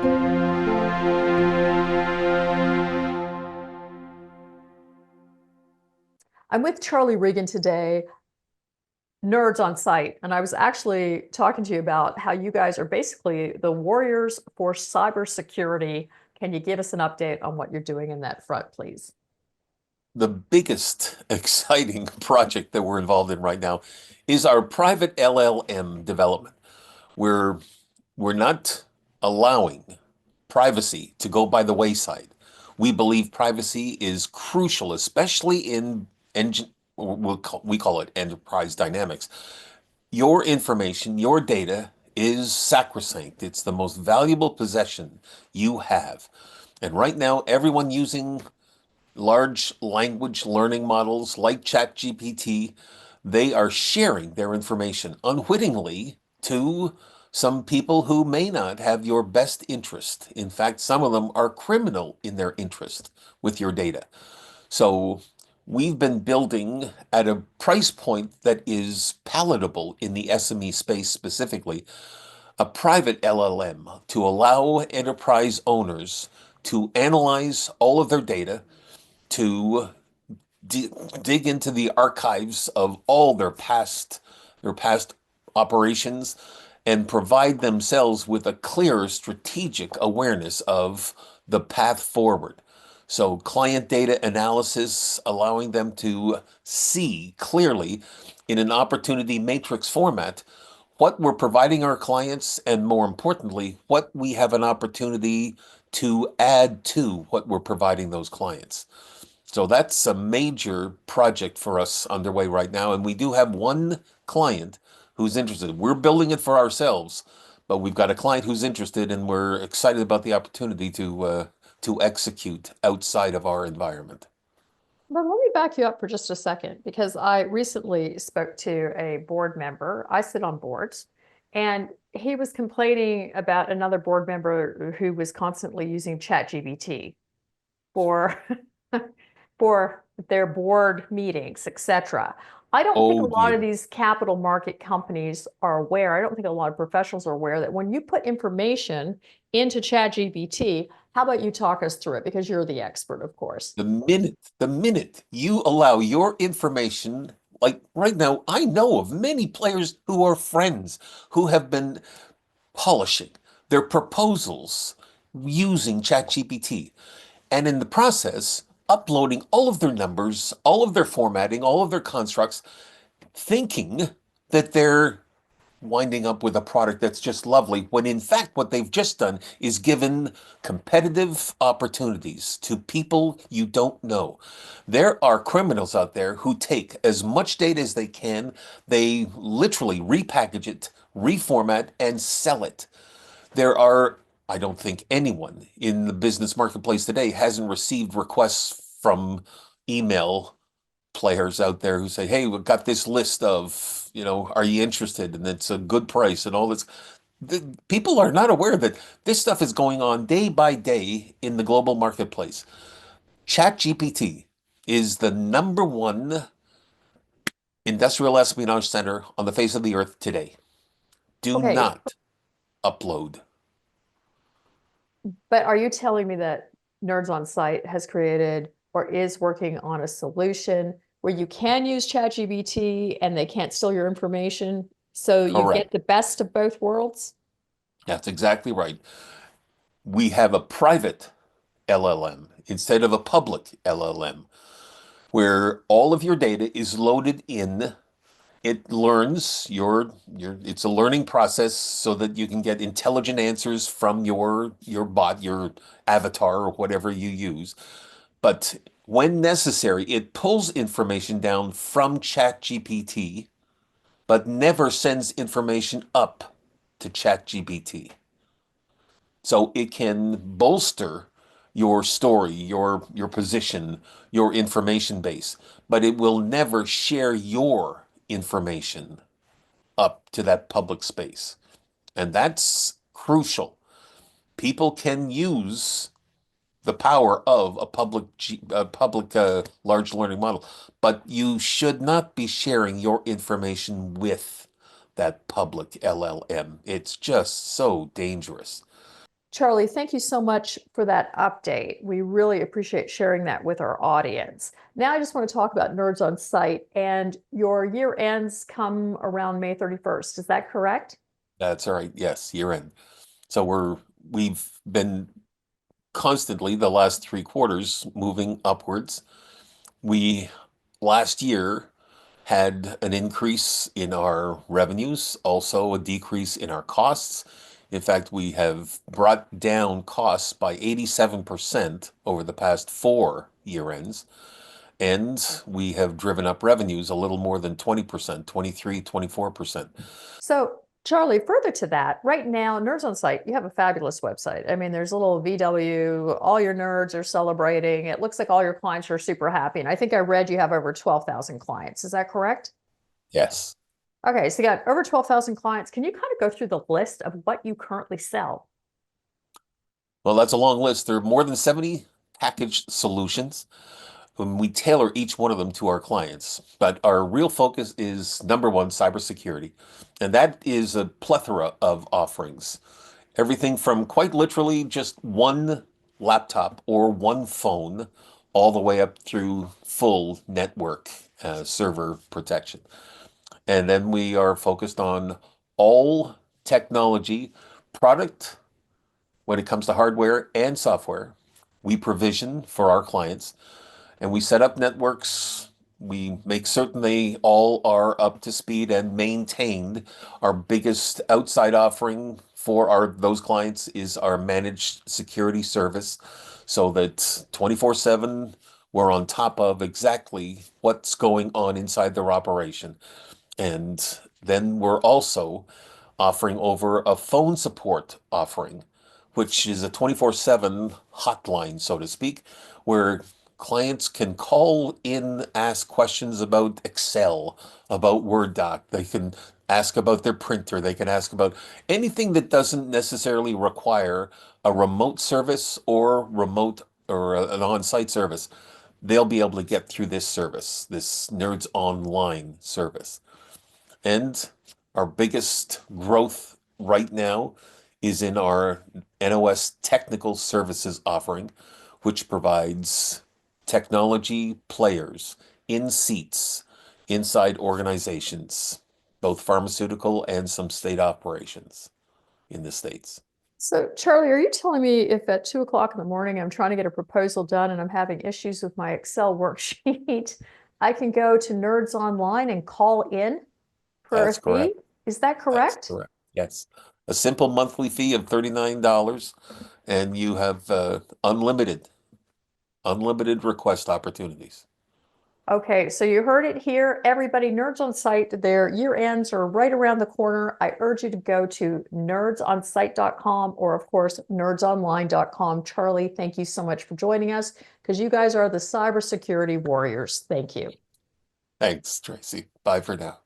I'm with Charlie Regan today, Nerds on Site, and I was actually talking to you about how you guys are basically the warriors for cybersecurity. Can you give us an update on what you're doing in that front, please? The biggest exciting project that we're involved in right now is our private LLM development. We're we're not allowing privacy to go by the wayside. We believe privacy is crucial, especially in engine, we call it enterprise dynamics. Your information, your data is sacrosanct. It's the most valuable possession you have. And right now, everyone using large language learning models like ChatGPT, they are sharing their information unwittingly to some people who may not have your best interest. In fact, some of them are criminal in their interest with your data. So we've been building at a price point that is palatable in the SME space specifically, a private LLM to allow enterprise owners to analyze all of their data, to dig into the archives of all their past operations and provide themselves with a clear strategic awareness of the path forward. So client data analysis, allowing them to see clearly in an opportunity matrix format what we're providing our clients, and more importantly, what we have an opportunity to add to what we're providing those clients. So that's a major project for us underway right now. And we do have one client who's interested. We're building it for ourselves, but we've got a client who's interested, and we're excited about the opportunity to execute outside of our environment. But let me back you up for just a second because I recently spoke to a board member. I sit on boards, and he was complaining about another board member who was constantly using ChatGPT for for their board meetings, etc. I don't think a Oh lot of dear. these capital market companies are aware. I don't think a lot of professionals are aware that when you put information into ChatGPT, how about you talk us through it? Because you're the expert, of course. The minute you allow your information, like right now, I know of many players who are friends who have been polishing their proposals using ChatGPT, and in the process, uploading all of their numbers, all of their formatting, all of their constructs, thinking that they're winding up with a product that's just lovely, when in fact, what they've just done is given competitive opportunities to people you don't know. There are criminals out there who take as much data as they can, they literally repackage it, reformat, and sell it. There are, I don't think anyone in the business marketplace today hasn't received requests from email players out there who say, "Hey, we've got this list of, are you interested?" And it's a good price and all this. People are not aware that this stuff is going on day by day in the global marketplace. ChatGPT is the number one industrial espionage center on the face of the earth today. Do Okay, not upload. but are you telling me that Nerds on Site has created or is working on a solution where you can use ChatGPT and they can't steal your information so you get Correct. the best of both worlds? That's exactly right. We have a private LLM instead of a public LLM where all of your data is loaded in. It learns it's a learning process so that you can get intelligent answers from your bot, your avatar, or whatever you use. But when necessary, it pulls information down from ChatGPT, but never sends information up to ChatGPT. So it can bolster your story, your position, your information base, but it will never share your information up to that public space. And that's crucial. People can use the power of a public large learning model, but you should not be sharing your information with that public LLM. It's just so dangerous. Charlie, thank you so much for that update. We really appreciate sharing that with our audience. Now, I just want to talk about Nerds on Site, and your year ends come around May 31st. Is that correct? That's all right. Yes, year end. So we've been constantly the last 3 quarters moving upwards. We last year had an increase in our revenues, also a decrease in our costs. In fact, we have brought down costs by 87% over the past 4 year ends, and we have driven up revenues a little more than 20%, 23, 24%. So, Charlie, further to that, right now, Nerds on Site, you have a fabulous website. I mean, there's a little VW, all your nerds are celebrating. It looks like all your clients are super happy. And I think I read you have over 12,000 clients. Is that correct? Yes. Okay, so you got over 12,000 clients. Can you kind of go through the list of what you currently sell? Well, that's a long list. There are more than 70 packaged solutions. We tailor each one of them to our clients, but our real focus is number one, cybersecurity. And that is a plethora of offerings. Everything from quite literally just one laptop or one phone, all the way up through full network server protection. And then we are focused on all technology, product when it comes to hardware and software. We provision for our clients and we set up networks. We make certain they all are up to speed and maintained. Our biggest outside offering for our those clients is our managed security service, so that 24/7 we're on top of exactly what's going on inside their operation. And then we're also offering over a phone support offering, which is a 24/7 hotline, so to speak, where clients can call in, ask questions about Excel, about Word doc. They can ask about their printer. They can ask about anything that doesn't necessarily require a remote service or an on-site service. They'll be able to get through this service, this Nerds Online service. And our biggest growth right now is in our NOS technical services offering, which provides technology players in seats inside organizations, both pharmaceutical and some state operations in the States. So, Charlie, are you telling me if at 2 o'clock in the morning I'm trying to get a proposal done and I'm having issues with my Excel worksheet, I can go to Nerds Online and call in for a That's fee? correct. Is that That's correct? correct. Yes. A simple monthly fee of $39, and you have unlimited request opportunities. Okay, so you heard it here. Everybody, Nerds on Site, their year ends are right around the corner. I urge you to go to nerdsonsite.com or, of course, nerdsonline.com. Charlie, thank you so much for joining us because you guys are the cybersecurity warriors. Thank you. Thanks, Tracy. Bye for now.